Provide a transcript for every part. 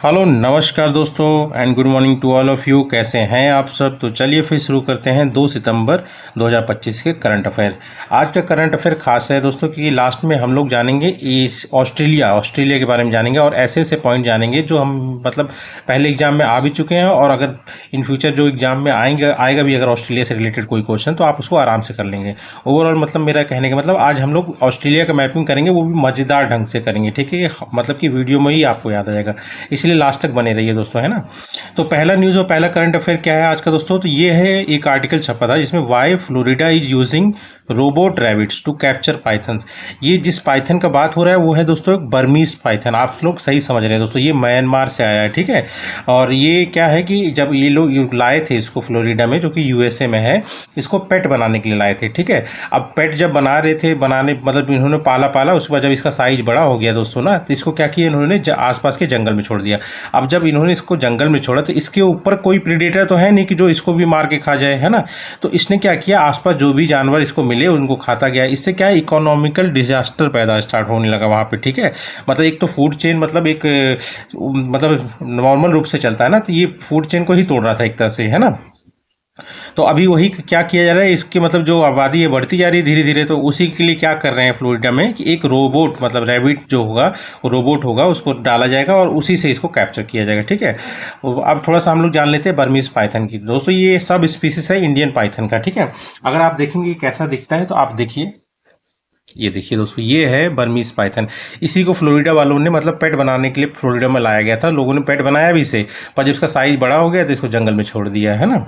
Hello नमस्कार दोस्तों and good morning to all of you. कैसे हैं आप सब? तो चलिए फिर शुरू करते हैं 2 सितंबर 2025 के करंट अफेयर। आज का करंट अफेयर खास है दोस्तों कि लास्ट में हम लोग जानेंगे इस ऑस्ट्रेलिया के बारे में जानेंगे और ऐसे ऐसे पॉइंट जानेंगे जो हम मतलब पहले एग्जाम में आ भी चुके हैं और अगर इन फ्यूचर जो एग्जाम में आएगा भी अगर ऑस्ट्रेलिया से रिलेटेड कोई क्वेश्चन तो आप उसको आराम से कर लेंगे। ओवरऑल मतलब मेरा कहने का मतलब आज हम लोग ऑस्ट्रेलिया का मैपिंग करेंगे, वो भी मज़ेदार ढंग से करेंगे। ठीक है, मतलब कि वीडियो में ही आपको याद आ जाएगा, इसलिए लास्ट तक बने रहिए दोस्तों, है ना। तो पहला न्यूज़ और पहला करंट अफेयर क्या है आज का दोस्तों? तो ये है, एक आर्टिकल छपा था जिसमें why Florida is using robot rabbits to capture pythons. ये जिस पाइथन का बात हो रहा है वो है दोस्तों एक बर्मीज पाइथन। आप लोग सही समझ रहे हैं दोस्तों, ये म्यांमार से आया है। ठीक है, और ये क्या है कि जब ये लोग लाए थे इसको फ्लोरिडा में, जो कि यूएसए में है, इसको पेट बनाने के लिए लाए थे। ठीक है, अब पेट जब बना रहे थे, बनाने मतलब इन्होंने पाला उसके बाद जब इसका साइज बड़ा हो गया दोस्तों ना, तो इसको क्या किया इन्होंने आसपास के जंगल में छोड़ दिया। अब जब इन्होंने इसको जंगल में छोड़ा तो इसके ऊपर कोई प्रेडेटर तो है नहीं कि जो इसको भी मार के खा जाए, है ना। तो इसने क्या किया, आसपास जो भी जानवर इसको मिले उनको खाता गया। इससे क्या है, इकोनॉमिकल डिजास्टर पैदा स्टार्ट होने लगा वहाँ पे। ठीक है, मतलब एक तो फूड चेन मतलब एक मतलब नॉर्मल रूप से चलता है ना, तो ये फूड चेन को ही तोड़ रहा था एक तरह से, है ना। तो अभी वही क्या किया जा रहा है, इसकी मतलब जो आबादी है बढ़ती जा रही है धीरे धीरे, तो उसी के लिए क्या कर रहे हैं फ्लोरिडा में कि एक रोबोट मतलब रैबिट जो होगा वो रोबोट होगा, उसको डाला जाएगा और उसी से इसको कैप्चर किया जाएगा। ठीक है, अब थोड़ा सा हम लोग जान लेते हैं बर्मीज पाइथन की। दोस्तों ये सब स्पीसीज है इंडियन पाइथन का। ठीक है, अगर आप देखेंगे कैसा दिखता है तो आप देखिए, ये देखिए दोस्तों, ये है बर्मीज पाइथन। इसी को फ्लोरिडा वालों ने मतलब पेट बनाने के लिए फ्लोरिडा में लाया गया था। लोगों ने पेट बनाया भी इसे, पर जब इसका साइज बड़ा हो गया तो इसको जंगल में छोड़ दिया, है ना।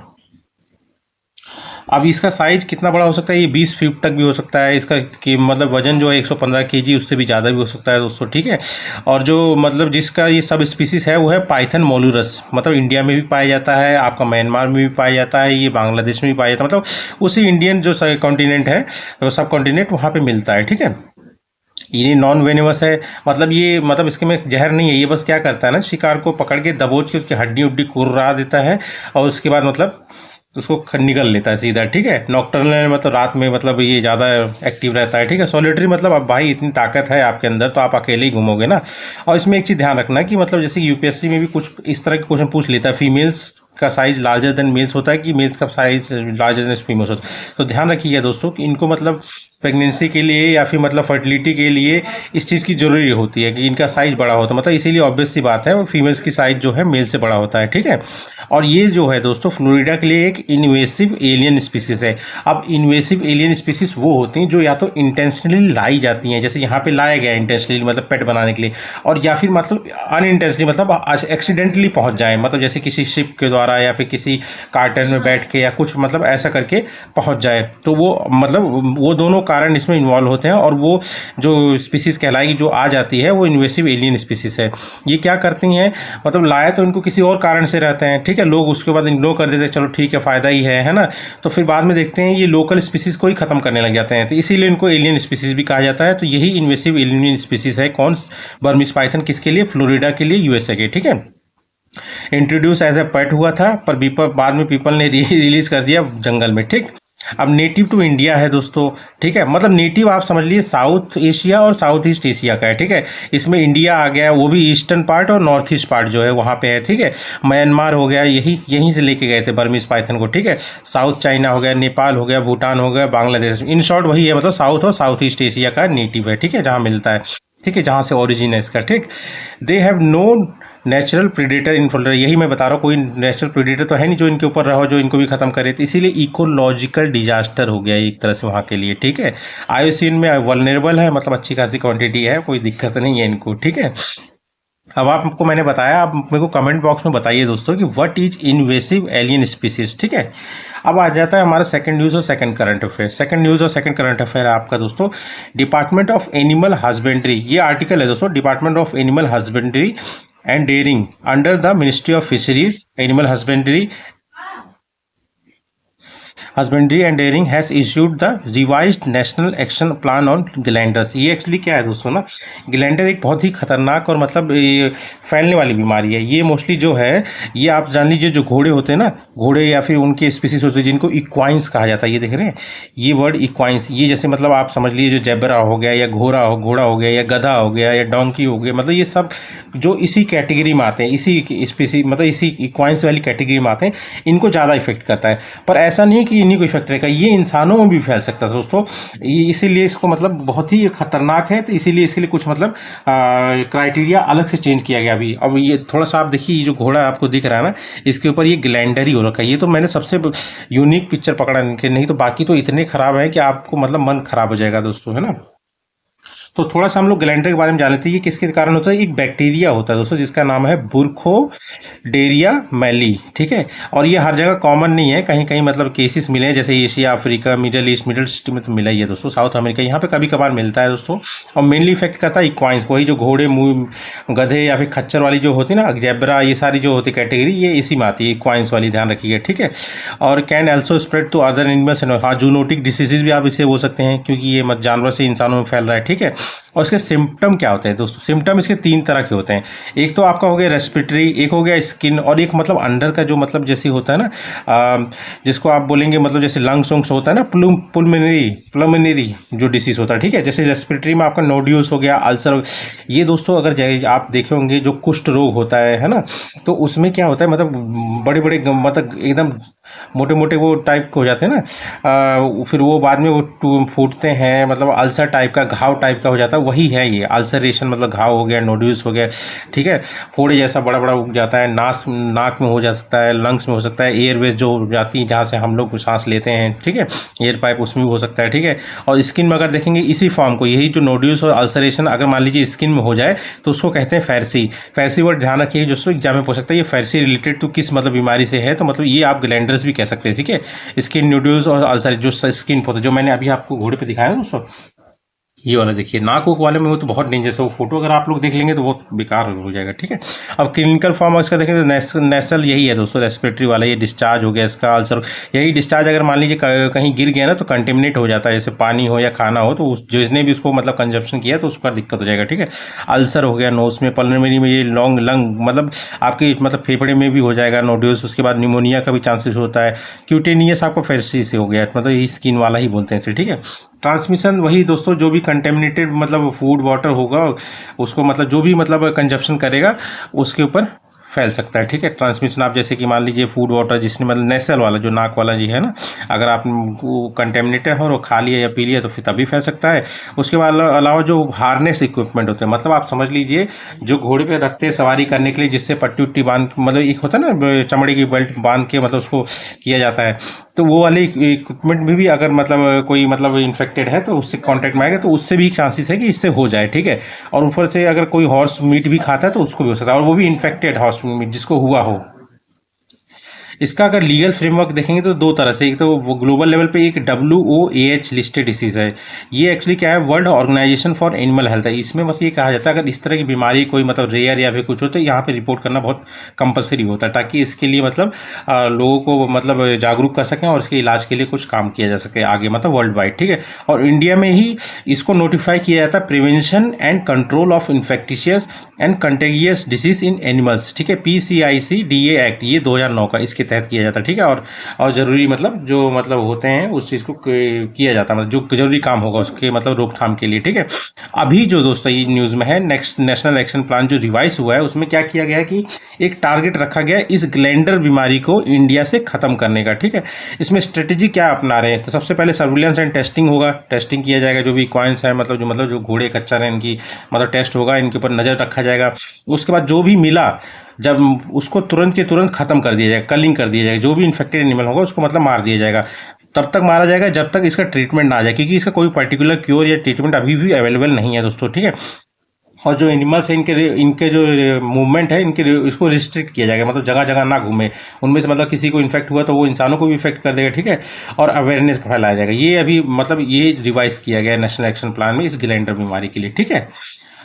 अब इसका साइज कितना बड़ा हो सकता है, ये 20 फीट तक भी हो सकता है। इसका कि मतलब वजन जो है 115 केजी, उससे भी ज़्यादा भी हो सकता है दोस्तों। ठीक है, और जो मतलब जिसका ये सब स्पीसीज है वो है पाइथन मोलुरस। मतलब इंडिया में भी पाया जाता है, आपका म्यांमार में भी पाया जाता है, ये बांग्लादेश में भी पाया जाता है। मतलब उसी इंडियन जो कॉन्टिनेंट है, सब कॉन्टिनेंट वहाँ पर मिलता है। ठीक है, ये नॉन वेनेमस है, मतलब ये मतलब इसके में जहर नहीं है। ये बस क्या करता है ना, शिकार को पकड़ के दबोच के उसकी हड्डी उड्डी कुर्रा देता है और उसके बाद मतलब उसको निगल लेता है सीधा। ठीक है, नॉकटर्नल मतलब रात में मतलब ये ज़्यादा एक्टिव रहता है। ठीक है, सॉलिटरी मतलब अब भाई इतनी ताकत है आपके अंदर तो आप अकेले ही घूमोगे ना। और इसमें एक चीज़ ध्यान रखना कि मतलब जैसे यूपीएससी में भी कुछ इस तरह के क्वेश्चन पूछ लेता है, फीमेल्स का साइज लार्जर देन मेल्स होता है कि मेल्स का साइज लार्जर देन फीमेल्स होता है। तो ध्यान रखिएगा दोस्तों कि इनको मतलब प्रेगनेंसी के लिए या फिर मतलब फर्टिलिटी के लिए इस चीज़ की ज़रूरी होती है कि इनका साइज बड़ा होता है। मतलब इसीलिए ऑब्वियस सी बात है फीमेल्स की साइज जो है मेल से बड़ा होता है। ठीक है, और ये जो है दोस्तों फ्लोरिडा के लिए एक इन्वेसिव एलियन स्पीसीज है। अब इन्वेसिव एलियन स्पीसीज वो होती हैं जो या तो इंटेंशनली लाई जाती हैं, जैसे यहाँ पे लाया गया इंटेंशनली मतलब पेट बनाने के लिए, और या फिर मतलब अनइंटेंशनली मतलब एक्सीडेंटली पहुँच जाए, मतलब जैसे किसी शिप के द्वारा या फिर किसी कार्टन में बैठ के या कुछ मतलब ऐसा करके पहुँच जाए। तो वो मतलब वो दोनों कारण इसमें इन्वॉल्व होते हैं और वो जो स्पीसीज कहलाएगी जो आ जाती है वो इन्वेसिव एलियन स्पीसीज है। ये क्या करती हैं, मतलब लाया तो इनको किसी और कारण से रहते हैं। ठीक है, लोग उसके बाद इग्नोर कर देते हैं, चलो ठीक है फ़ायदा ही है ना। तो फिर बाद में देखते हैं ये लोकल स्पीसीज को ही ख़त्म करने लग जाते हैं, तो इसीलिए इनको एलियन स्पीसीज भी कहा जाता है। तो यही इन्वेसिव एलियन स्पीसीज है कौन, बर्मीज पाइथन। किसके लिए? फ्लोरिडा के लिए, यूएसए के। ठीक है, इंट्रोड्यूस एज ए पेट हुआ था पर बाद में पीपल ने रिलीज कर दिया जंगल में। ठीक, अब नेटिव टू इंडिया है दोस्तों। ठीक है, मतलब नेटिव आप समझ लीजिए साउथ एशिया और साउथ ईस्ट एशिया का है। ठीक है, इसमें इंडिया आ गया, वो भी ईस्टर्न पार्ट और नॉर्थ ईस्ट पार्ट जो है वहाँ पे है। ठीक है, म्यांमार हो गया, यहीं से लेके गए थे बर्मीज पाइथन को। ठीक है, साउथ चाइना हो गया, नेपाल हो गया, भूटान हो गया, बांग्लादेश। इन शॉर्ट वही है, मतलब साउथ और साउथ ईस्ट एशिया का नेटिव है। ठीक है, जहाँ मिलता है। ठीक है, जहाँ से ओरिजिन है इसका। ठीक, they have no natural predator in Florida. यही मैं बता रहा हूँ, कोई नेचुरल प्रीडेटर तो है नहीं जो इनके ऊपर रहो, जो इनको भी खत्म करे। तो इसीलिए इकोलॉजिकल डिजास्टर हो गया एक तरह से वहाँ के लिए। ठीक है, आईयूसीएन में वल्नरेबल है, मतलब अच्छी खासी क्वांटिटी है, कोई दिक्कत नहीं है इनको। ठीक है, अब आपको मैंने बताया, आप मेरे को कमेंट बॉक्स में बताइए दोस्तों कि what is invasive alien species. ठीक है, अब आ जाता है हमारा सेकंड न्यूज़ और second current affair. Second news और सेकंड करंट अफेयर है आपका दोस्तों, डिपार्टमेंट ऑफ एनिमल हस्बेंड्री। ये आर्टिकल है दोस्तों, department of animal husbandry and dairying under the ministry of fisheries, animal husbandry and dairying has issued the revised national action plan on glanders. ये actually क्या है दोस्तों ना, ग्लैंडर एक बहुत ही खतरनाक और मतलब ये फैलने वाली बीमारी है। ये मोस्टली जो है, ये आप जान लीजिए जो घोड़े होते हैं ना, घोड़े या फिर उनके स्पीसीज होते हैं जिनको इक्वाइंस कहा जाता है। ये देख रहे हैं ये वर्ड इक्वाइंस, ये जैसे मतलब आप समझ लीजिए जो जेब्रा हो गया या घोड़ा हो गया या गधा हो गया या डोंकी हो गया, मतलब ये सब जो इसी कैटेगरी में आते हैं, इसी स्पीसी मतलब इसी इक्वाइंस वाली कैटेगरी में आते हैं, इनको ज़्यादा इफेक्ट करता है। पर ऐसा नहीं है कि इन्हीं को इफेक्ट रहेगा, ये इंसानों में भी फैल सकता है दोस्तों। इसीलिए इसको मतलब बहुत ही खतरनाक है, तो इसीलिए इसके लिए कुछ मतलब क्राइटेरिया अलग से चेंज किया गया अभी। अब ये थोड़ा सा आप देखिए, ये जो घोड़ा आपको दिख रहा है ना, इसके ऊपर ये ग्लैंडरी हो रखा है। ये तो मैंने सबसे यूनिक पिक्चर पकड़ा इनके, नहीं तो बाकी तो इतने खराब है कि आपको मतलब मन खराब हो जाएगा दोस्तों, है ना। तो थोड़ा सा हम लोग ग्लैंडर के बारे में जान लेते हैं। ये किसके कारण होता है? एक बैक्टीरिया होता है दोस्तों जिसका नाम है बुरखोडेरिया मैली, ठीक है। और ये हर जगह कॉमन नहीं है, कहीं कहीं मतलब केसेस मिले हैं, जैसे एशिया, अफ्रीका, मिडिल ईस्ट में तो मिला ही है दोस्तों, साउथ अमेरिका यहाँ पे कभी कभार मिलता है दोस्तों। और मेनली इफेक्ट करता है इक्वाइंस, वही जो घोड़े, गधे या फिर खच्चर वाली जो होती है ना, जेब्रा, ये सारी जो होती कैटेगरी, ये इसी में आती है, इक्वाइंस वाली, ध्यान रखिए, ठीक है। और can also spread to other animals, हाँ जूनोटिक डिसीजेज भी आप इसे बोल सकते हैं, क्योंकि ये जानवर से इंसानों में फैल रहा है, ठीक है। और इसके सिम्टम क्या होते हैं दोस्तों? सिम्टम इसके 3 तरह के होते हैं। एक तो आपका हो गया रेस्पिरेटरी, एक हो गया स्किन, और एक मतलब अंडर का जो मतलब जैसे होता है ना, जिसको आप बोलेंगे मतलब जैसे लंग्स वंग्स होता है ना, पुलमिनरी जो डिसीज होता है, ठीक है। जैसे रेस्पिरेटरी में आपका नोड्यूल्स हो गया, अल्सर। ये दोस्तों अगर आप देखे होंगे जो कुष्ठ रोग होता है ना, तो उसमें क्या होता है, मतलब बड़े बड़े मतलब एकदम मोटे मोटे वो टाइप के हो जाते हैं ना, फिर वो बाद में वो फूटते हैं, मतलब अल्सर टाइप का, घाव टाइप का हो जाता है, वही है ये अल्सरेशन, मतलब घाव हो गया, नोड्यूल्स हो गया, ठीक है। फोड़े जैसा बड़ा बड़ा उग जाता है, नाक में हो जा सकता है, लंग्स में हो सकता है, एयरवेज जो जाती है जहाँ से हम लोग सांस लेते हैं, ठीक है, एयर पाइप, उसमें भी हो सकता है, ठीक है। और स्किन में अगर देखेंगे इसी फॉर्म को, यही जो नोड्यूल्स और अल्सरेशन अगर मान लीजिए स्किन में हो जाए तो उसको कहते हैं फैरसी वर्ड ध्यान रखिए, जो एग्जाम में पूछ सकता है, ये फैरसी रिलेटेड टू किस मतलब बीमारी से है, तो मतलब ये आप ग्लैंडर्स भी कह सकते हैं, ठीक है। स्किन नोड्यूल्स और अल्सर जो स्किन पर, जो मैंने अभी आपको घोड़े पे दिखाया ना दोस्तों, ये वाला देखिए, नाक वाले में वो तो बहुत डेंजरस है, वो फोटो अगर आप लोग देख लेंगे तो बहुत बेकार हो जाएगा, ठीक है। अब क्लिनिकल फॉर्म इसका देखें तो नेशनल यही है दोस्तों, रेस्पिरेटरी वाला, ये डिस्चार्ज हो गया इसका, अल्सर, यही डिस्चार्ज अगर मान लीजिए कहीं गिर गया ना तो कंटेमिनेट हो जाता है, जैसे पानी हो या खाना हो, तो जिसने भी उसको मतलब कंजप्शन किया तो उसका दिक्कत हो जाएगा, ठीक है। अल्सर हो गया नोज में, पल्मोनरी में, ये लॉन्ग लंग मतलब आपके मतलब फेफड़े में भी हो जाएगा नोड्यूल्स, उसके बाद निमोनिया का भी चांसेस होता है। क्यूटेनियस आपको फेरसी से हो गया, मतलब यही स्किन वाला ही बोलते हैं इसे, ठीक है। ट्रांसमिशन वही दोस्तों, जो भी कंटेमिनेटेड मतलब फूड वाटर होगा उसको मतलब जो भी मतलब कंजप्शन करेगा उसके ऊपर फैल सकता है, ठीक है। ट्रांसमिशन आप जैसे कि मान लीजिए फूड वाटर, जिसने मतलब नेसल वाला जो नाक वाला जी है ना, अगर आप वो कंटेमिनेटेड हो और खा लिया या पी लिया तो फिर तभी फैल सकता है। उसके बाद अलावा जो हार्नेस इक्विपमेंट होते हैं, मतलब आप समझ लीजिए जो घोड़े पे रखते हैं सवारी करने के लिए, जिससे पट्टी उट्टी बांध, मतलब एक होता है ना चमड़े की बेल्ट बांध के मतलब उसको किया जाता है, तो वो वाले इक्विपमेंट में भी अगर मतलब कोई मतलब इन्फेक्टेड है तो उससे कांटेक्ट में आएगा तो उससे भी चांसेस है कि इससे हो जाए, ठीक है। और ऊपर से अगर कोई हॉर्स मीट भी खाता है तो उसको भी हो सकता है, और वो भी इन्फेक्टेड हॉर्स मीट जिसको हुआ हो। इसका अगर लीगल फ्रेमवर्क देखेंगे तो 2 तरह से, एक तो वो ग्लोबल लेवल पे एक WOAH लिस्टेड डिसीज है, ये एक्चुअली क्या है, world organisation for animal health है। इसमें बस ये कहा जाता है अगर इस तरह की बीमारी कोई मतलब रेयर या फिर कुछ हो तो यहाँ पे रिपोर्ट करना बहुत कंपलसरी होता है, ताकि इसके लिए मतलब लोगों को मतलब जागरूक कर सकें और इसके इलाज के लिए कुछ काम किया जा सके आगे, मतलब वर्ल्ड वाइड, ठीक है। और इंडिया में ही इसको नोटिफाई किया जाता है prevention and control of infectious and contagious disease in animals, ठीक है, PCICDA एक्ट, ये 2009 का इसके तहत किया जाता है, ठीक है। और जरूरी मतलब जो मतलब होते हैं उस चीज़ को किया जाता है, मतलब जो जरूरी काम होगा उसके मतलब रोकथाम के लिए, ठीक है। अभी जो दोस्तों ये न्यूज़ में है, नेक्स्ट नेशनल एक्शन प्लान जो रिवाइज हुआ है उसमें क्या किया गया है कि एक टारगेट रखा गया है इस ग्लैंडर बीमारी को इंडिया से खत्म करने का, ठीक है। इसमें स्ट्रेटेजी क्या अपना रहे हैं, तो सबसे पहले सर्विलेंस एंड टेस्टिंग होगा, टेस्टिंग किया जाएगा, जो भी कॉइन्स है मतलब जो घोड़े खच्चर हैं इनकी मतलब टेस्ट होगा, इनके ऊपर नज़र रखा जाएगा। उसके बाद जो भी मिला जब उसको तुरंत के तुरंत खत्म कर दिया जाएगा, कलिंग कर दिया जाएगा, जो भी इन्फेक्टेड एनिमल होगा उसको मतलब मार दिया जाएगा। तब तक मारा जाएगा जब तक इसका ट्रीटमेंट ना आ जाए, क्योंकि इसका कोई पर्टिकुलर क्योर या ट्रीटमेंट अभी भी अवेलेबल नहीं है दोस्तों, ठीक है। और जो एनिमल्स हैं इनके जो मूवमेंट है इनके इसको रिस्ट्रिक्ट किया जाएगा, मतलब जगह जगह ना घूमे, उनमें से मतलब किसी को इन्फेक्ट हुआ तो वो इंसानों को भी इफेक्ट कर देगा, ठीक है। और अवेयरनेस फैलाया जाएगा, ये अभी मतलब ये रिवाइज किया गया है नेशनल एक्शन प्लान में इस ग्लैंडर बीमारी के लिए, ठीक है।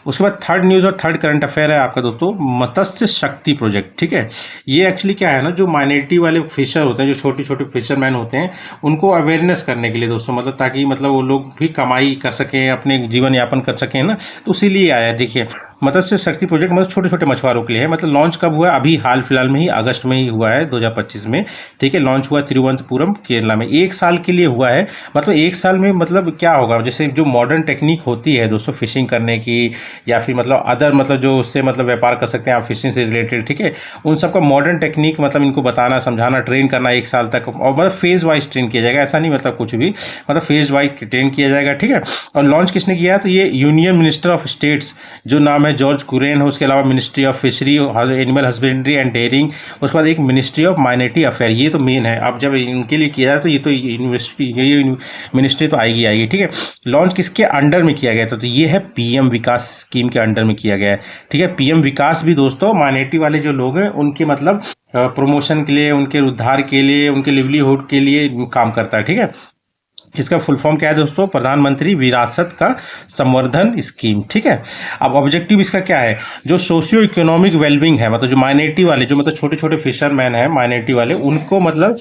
उसके बाद थर्ड न्यूज़ और थर्ड करंट अफेयर है आपका दोस्तों, मत्स्य शक्ति प्रोजेक्ट, ठीक है। ये एक्चुअली क्या है ना, जो माइनॉरिटी वाले फिशर होते हैं, जो छोटे छोटे फिशरमैन होते हैं, उनको अवेयरनेस करने के लिए दोस्तों, मतलब ताकि मतलब वो लोग भी कमाई कर सकें, अपने जीवन यापन कर सकें ना, तो इसीलिए आया। देखिए मत्स्य शक्ति प्रोजेक्ट मतलब छोटे छोटे मछुआरों के लिए है। मतलब लॉन्च कब हुआ है? अभी हाल फिलहाल में ही अगस्त में ही हुआ है 2025 में, ठीक है। लॉन्च हुआ तिरुवनंतपुरम केरला में, 1 साल के लिए हुआ है। मतलब 1 साल में मतलब क्या होगा, जैसे जो मॉडर्न टेक्निक होती है दोस्तों फिशिंग करने की, या फिर मतलब अदर मतलब जो उससे मतलब व्यापार कर सकते हैं आप फिशिंग से रिलेटेड, ठीक है, उन सबका मॉडर्न टेक्निक मतलब इनको बताना समझाना ट्रेन करना 1 साल तक, और मतलब फेज वाइज ट्रेन किया जाएगा, ऐसा नहीं मतलब कुछ भी, मतलब फेज वाइज ट्रेन किया जाएगा, ठीक है। और लॉन्च किसने किया है? तो ये यूनियन मिनिस्टर ऑफ स्टेट्स जो नाम है जॉर्ज कुरेन है, उसके अलावा ministry of fishery, animal husbandry and dairying, उसके बाद एक मिनिस्ट्री ऑफ माइनॉरिटी अफेयर, ये तो मेन है। अब जब इनके लिए किया जाए तो ये तो यूनिवर्सिटी ये मिनिस्ट्री तो आएगी, ठीक है। लॉन्च किसके अंडर में किया गया था? तो ये है पीएम विकास स्कीम के अंडर में किया गया है, ठीक है। पीएम विकास भी दोस्तों माइनॉरिटी वाले जो लोग हैं उनके मतलब प्रमोशन के लिए, उनके उद्धार के लिए, उनके लिवलीहुड के लिए काम करता है, ठीक है। इसका फुल फॉर्म क्या है दोस्तों? प्रधानमंत्री विरासत का संवर्धन स्कीम, ठीक है। अब ऑब्जेक्टिव इसका क्या है? जो सोशियो इकोनॉमिक वेलबिंग है, मतलब जो माइनॉरिटी वाले जो मतलब छोटे छोटे फिशरमैन हैं माइनॉरिटी वाले, उनको मतलब,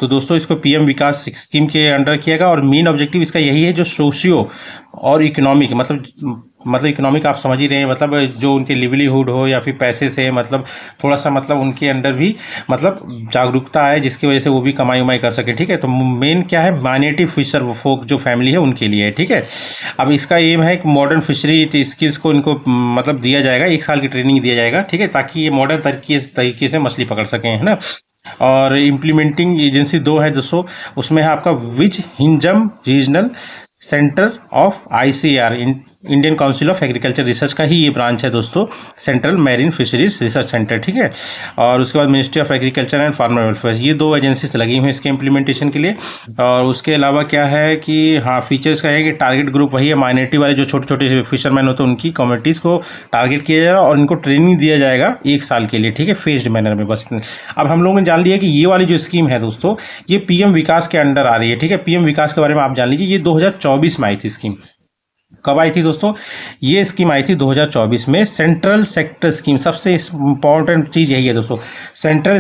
तो दोस्तों इसको पीएम विकास स्कीम के अंडर किया गया। और मेन ऑब्जेक्टिव इसका यही है, जो सोशियो और इकोनॉमिक मतलब इकोनॉमिक आप समझ ही रहे हैं, मतलब जो उनके लिवलीहुड हो या फिर पैसे से मतलब थोड़ा सा मतलब उनके अंडर भी मतलब जागरूकता है, जिसकी वजह से वो भी कमाई उमाई कर सके, ठीक है। तो मेन क्या है? माइनॉरिटी फिशर फोक जो फैमिली है उनके लिए, ठीक है। अब इसका एम है कि मॉडर्न फिशरी स्किल्स को इनको मतलब दिया जाएगा, 1 साल की ट्रेनिंग दिया जाएगा, ठीक है, ताकि ये मॉडर्न तरीके से मछली पकड़ सकें, है ना। और इम्प्लीमेंटिंग एजेंसी 2 है दोस्तों, उसमें है आपका Vizhinjam regional centre of ICAR, Indian council of agriculture research का ही ये ब्रांच है दोस्तों, central marine fisheries research centre, ठीक है। और उसके बाद ministry of agriculture and farmer welfare, ये 2 एजेंसीज लगी हुई हैं इसके इम्प्लीमेंटेशन के लिए। और उसके अलावा क्या है कि हाँ फीचर्स का है कि टारगेट ग्रुप वही है, माइनॉरिटी वाले जो छोटे छोटे फिशरमैन होते हैं उनकी कम्युनिटीज़ को टारगेट किया जाएगा और इनको ट्रेनिंग दिया जाएगा 1 साल के लिए, ठीक है, फेज्ड मैनर में, बस। अब हम लोगों ने जान लिया कि ये वाली जो स्कीम है दोस्तों ये पीएम विकास के अंडर आ रही है, ठीक है। पीएम विकास के बारे में आप जान लीजिए, ये 2024 में आई थी स्कीम। कब आई थी दोस्तों? ये स्कीम आई थी 2024 में। सेंट्रल सेक्टर स्कीम, सबसे इंपॉर्टेंट चीज़ यही है दोस्तों, सेंट्रल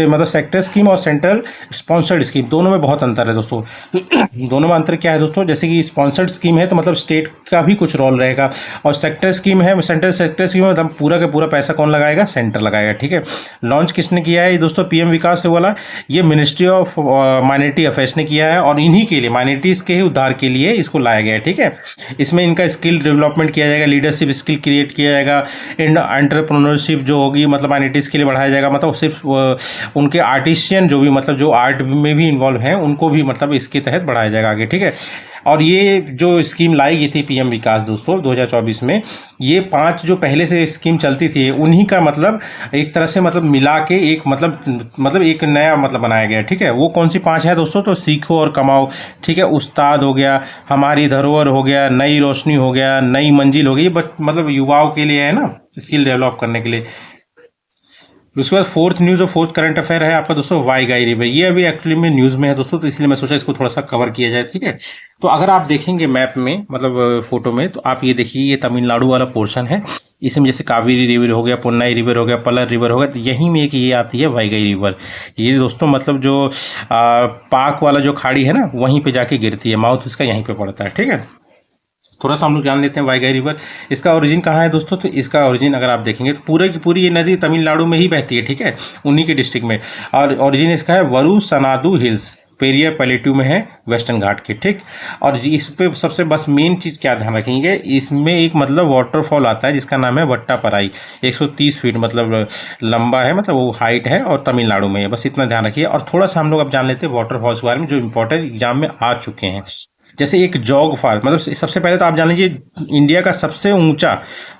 मतलब सेक्टर स्कीम और सेंट्रल स्पॉन्सर्ड स्कीम, दोनों में बहुत अंतर है दोस्तों। दोनों में अंतर क्या है दोस्तों? जैसे कि स्पॉन्सर्ड स्कीम है तो मतलब स्टेट का भी कुछ रोल रहेगा, और सेक्टर स्कीम है, सेंट्रल सेक्टर स्कीम में मतलब पूरा का पूरा पैसा कौन लगाएगा? सेंटर लगाएगा, ठीक है। लॉन्च किसने किया है दोस्तों? पीएम विकास से वाला ये मिनिस्ट्री ऑफ माइनॉरिटी अफेयर्स ने किया है, और इन्हीं के लिए माइनॉरिटीज़ के ही उद्धार के लिए इसको लाया गया है, ठीक है। इसमें इनका स्किल डेवलपमेंट किया जाएगा, लीडरशिप स्किल क्रिएट किया जाएगा, एंटरप्रेन्योरशिप जो होगी मतलब माइनॉरिटीज़ के लिए बढ़ाया जाएगा, मतलब सिर्फ उनके आर्टिशियन जो भी मतलब जो आर्ट में भी इन्वॉल्व हैं उनको भी मतलब इसके तहत बढ़ाया जाएगा आगे, ठीक है। और ये जो स्कीम लाई गई थी पीएम विकास दोस्तों 2024 में, ये 5 जो पहले से स्कीम चलती थी उन्हीं का मतलब एक तरह से मतलब मिला के एक मतलब एक नया मतलब बनाया गया, ठीक है। वो कौन सी 5 है दोस्तों? तो सीखो और कमाओ, ठीक है, उस्ताद हो गया, हमारी धरोहर हो गया, नई रोशनी हो गया, नई मंजिल हो गई, बट मतलब युवाओं के लिए है ना, स्किल डेवलप करने के लिए। उसके बाद 4th न्यूज़ और 4th करंट अफेयर है आपका दोस्तों वाईगाई रिवर। ये अभी एक्चुअली में न्यूज़ में है दोस्तों, तो इसलिए मैं सोचा इसको थोड़ा सा कवर किया जाए, ठीक है। तो अगर आप देखेंगे मैप में मतलब फोटो में, तो आप ये देखिए ये तमिलनाडु वाला पोर्शन है, इसमें जैसे कावेरी रिवर हो गया, पुन्नाई रिवर हो गया, पलर रिवर हो गया, तो यहीं में एक ये आती है वाईगाई रिवर। ये दोस्तों मतलब जो पाक वाला जो खाड़ी है ना वहीं पे जाके गिरती है, माउथ इसका यहीं पे पड़ता है, ठीक है। थोड़ा सा हम लोग जान लेते हैं वाईगाई रिवर, इसका ओरिजिन कहाँ है दोस्तों? तो इसका ओरिजिन अगर आप देखेंगे तो पूरे की पूरी ये नदी तमिलनाडु में ही बहती है, ठीक है, उन्हीं के डिस्ट्रिक्ट में। और ओरिजिन इसका है वरु सनादु हिल्स, पेरियर पैलेट्यू में है, वेस्टर्न घाट के, ठीक। और इस पे सबसे बस मेन चीज़ क्या ध्यान रखेंगे, इसमें एक मतलब वाटरफॉल आता है जिसका नाम है वट्टापराई, 130 फीट मतलब लंबा है, मतलब वो हाइट है, और तमिलनाडु में है, बस इतना ध्यान रखिए। और थोड़ा सा हम लोग अब जान लेते हैं वाटरफॉल्स के बारे में जो इंपॉर्टेंट एग्जाम में आ चुके हैं। जैसे एक जॉग फॉल, मतलब सबसे पहले तो आप जान लीजिए इंडिया का सबसे ऊंचा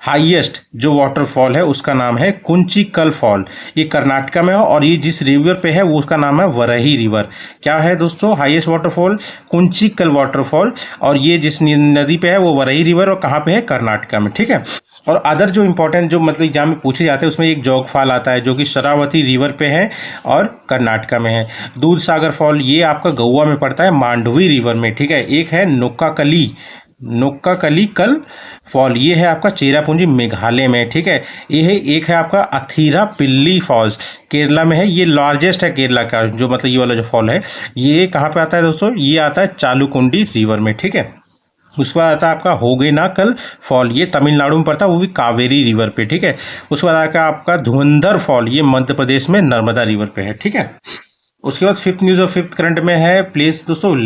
हाईएस्ट जो वाटरफॉल है उसका नाम है कुंचिकल फॉल, ये कर्नाटका में है, और ये जिस रिवर पे है वो उसका नाम है वरही रिवर। क्या है दोस्तों? हाईएस्ट वाटरफॉल कुंचिकल वाटरफॉल, और ये जिस नदी पे है वो वरही रिवर, और कहाँ पे है? कर्नाटका में, ठीक है। और अदर जो इंपॉर्टेंट जो मतलब एग्जाम में पूछे जाते हैं उसमें एक जोग फॉल आता है जो कि शरावती रिवर पे है और कर्नाटका में है। दूध सागर फॉल ये आपका गोवा में पड़ता है, मांडवी रिवर में, ठीक है। एक है नोक्काकली कल फॉल, ये है आपका चेरापूंजी मेघालय में, ठीक है। ये है एक है आपका अथीरा पिल्ली फॉल्स, केरला में है, ये लार्जेस्ट है केरला का जो मतलब ये वाला जो फॉल है। ये कहाँ पे आता है दोस्तों? ये आता है चालुकुंडी रिवर में, ठीक है। उसके बाद आता है आपका होगेनाकल फॉल, ये तमिलनाडु में पड़ता है, वो भी कावेरी रिवर पे, ठीक है। उसके बाद आता है आपका धुंधर फॉल, ये मध्य प्रदेश में नर्मदा रिवर पे है, ठीक है। उसके बाद फिफ्थ न्यूज़ और फिफ्थ करंट में है प्लेस दोस्तों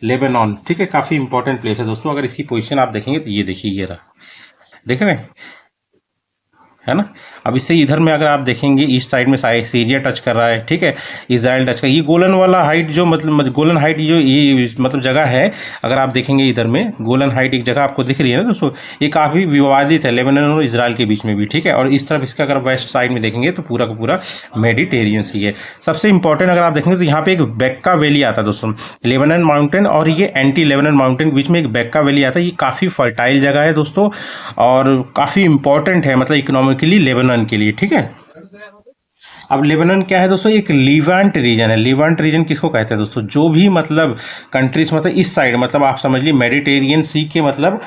लेबनान, ठीक है। काफ़ी इंपॉर्टेंट प्लेस है दोस्तों। अगर इसकी पोजीशन आप देखेंगे तो ये देखिए, ये रहा, देख रहे हैं, है ना। अब इससे इधर में अगर आप देखेंगे ईस्ट साइड में सीरिया टच कर रहा है, ठीक है, इजराइल टच कर, ये गोलन वाला हाइट जो मतलब गोलन हाइट जो ये मतलब जगह है, अगर आप देखेंगे इधर में गोलन हाइट एक जगह आपको दिख रही है ना दोस्तों, ये काफ़ी विवादित है लेबनान और इजराइल के बीच में भी, ठीक है। और इस तरफ इसका अगर वेस्ट साइड में देखेंगे तो पूरा का पूरा मेडिटेरियन सी है। सबसे इंपॉर्टेंट अगर आप देखेंगे तो यहाँ पे एक बेक्का वैली आता है दोस्तों, लेबनान माउंटेन और ये एंटी लेबनान माउंटेन के बीच में एक बेक्का वैली आता है। ये काफ़ी फर्टाइल जगह है दोस्तों और काफ़ी इंपॉर्टेंट है मतलब इकोनॉमिकली लेबनान के लिए, ठीक है। अब लेबनान क्या है दोस्तों, एक लीवांट रीजन है। लीवांट रीजन किसको कहते हैं दोस्तों, जो भी मतलब कंट्रीज मतलब इस साइड मतलब आप समझ लीजिए मेडिटेरियन सी के मतलब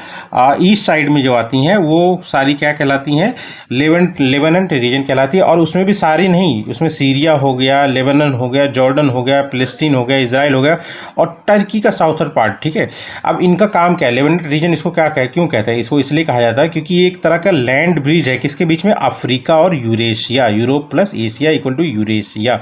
ईस्ट साइड में जो आती हैं वो सारी क्या कहलाती हैं, लेबनान रीजन कहलाती है। और उसमें भी सारी नहीं, उसमें सीरिया हो गया, लेबनान हो गया, जॉर्डन हो गया, फिलिस्तीन हो गया, इसराइल हो गया और टर्की का साउथर पार्ट, ठीक है। अब इनका काम क्या है, लेबनान रीजन इसको क्या क्यों कहते हैं, इसको इसलिए कहा जाता है क्योंकि ये एक तरह का लैंड ब्रिज है किसके बीच में, अफ्रीका और Eurasia, Europe plus Asia equal to Eurasia,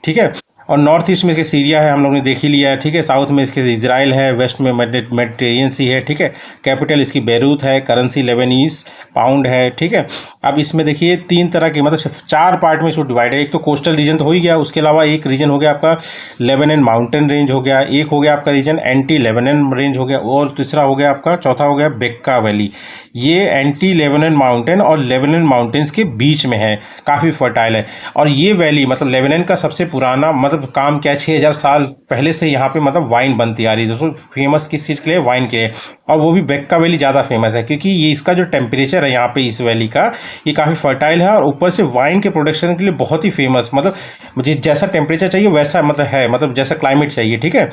ठीक है। और नॉर्थ ईस्ट में इसके सीरिया है, हम लोग ने देख ही लिया है, ठीक है। साउथ में इसके इजराइल है, वेस्ट में मेडिटेरियन सी है, ठीक है। कैपिटल इसकी बैरूत है, करेंसी लेबनीज पाउंड है, ठीक है। अब इसमें देखिए तीन तरह के मतलब 4 पार्ट में इसको डिवाइड है। एक तो कोस्टल रीजन तो हो ही गया, उसके अलावा एक रीजन हो गया आपका लेबनान माउंटेन रेंज हो गया, एक हो गया आपका रीजन एंटी लेबनान रेंज हो गया और तीसरा हो गया आपका चौथा हो गया बेक्का वैली। ये एंटी लेबनान माउंटेन और लेबनान माउंटेन्स के बीच में है, काफ़ी फर्टाइल है। और ये वैली मतलब लेबनान का सबसे पुराना मतलब काम क्या है, 6000 साल पहले से यहाँ पे मतलब वाइन बनती आ रही है दोस्तों। फेमस किस चीज़ के लिए, वाइन के लिए। और वो भी बेक्का वैली ज़्यादा फेमस है क्योंकि ये इसका जो टेम्परेचर है यहाँ पे इस वैली का, ये काफ़ी फर्टाइल है और ऊपर से वाइन के प्रोडक्शन के लिए बहुत ही फेमस, मतलब मुझे जैसा टेम्परेचर चाहिए वैसा मतलब है, मतलब जैसा क्लाइमेट चाहिए, ठीक है।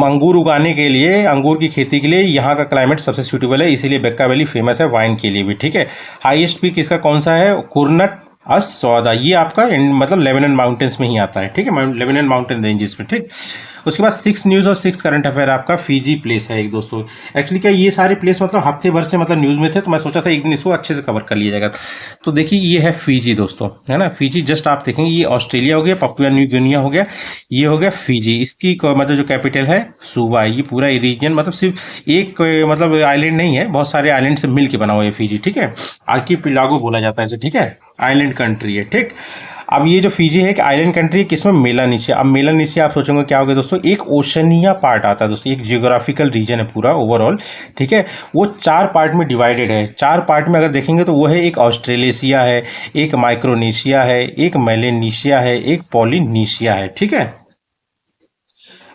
अंगूर उगाने के लिए, अंगूर की खेती के लिए यहाँ का क्लाइमेट सबसे सूटेबल है, इसीलिए बेक्का वैली फेमस है वाइन के लिए भी, ठीक है। हाईएस्ट पीक इसका कौन सा है, कुर्नट सौदा, ये आपका मतलब लेबनान माउंटेन्स में ही आता है, ठीक है, लेबनान माउंटेन रेंजेस में, ठीक। उसके बाद 6 न्यूज़ और 6 करंट अफेयर आपका फिजी प्लेस है एक दोस्तों। एक्चुअली क्या ये सारे प्लेस मतलब हफ्ते भर से मतलब न्यूज़ में थे, तो मैं सोचा था एक दिन इसको अच्छे से कवर कर लिया जाएगा। तो देखिए ये है फिजी दोस्तों, है ना। फिजी जस्ट आप देखेंगे ये ऑस्ट्रेलिया हो गया, पपुआ न्यू गिनिया हो गया, ये हो गया फिजी। इसकी मतलब जो कैपिटल है सुवा। ये पूरा रीजन मतलब सिर्फ एक मतलब आइलैंड नहीं है, बहुत सारे आइलैंड से मिल के बना हुआ है फिजी, ठीक है। आर्कीपिलागो बोला जाता है इसे, ठीक है, आइलैंड कंट्री है, ठीक। अब ये जो फिजी है एक आइलैंड कंट्री है, किसमें मेलानेशिया। अब मेलानेशिया आप सोचोगे क्या होगा दोस्तों, एक ओशनिया पार्ट आता है दोस्तों, एक जियोग्राफिकल रीजन है पूरा ओवरऑल, ठीक है। वो 4 पार्ट में डिवाइडेड है। 4 पार्ट में अगर देखेंगे तो वो है एक ऑस्ट्रेलेशिया है, एक माइक्रोनेशिया है, एक मेलेनेशिया है, एक पॉलिनेशिया है, ठीक है।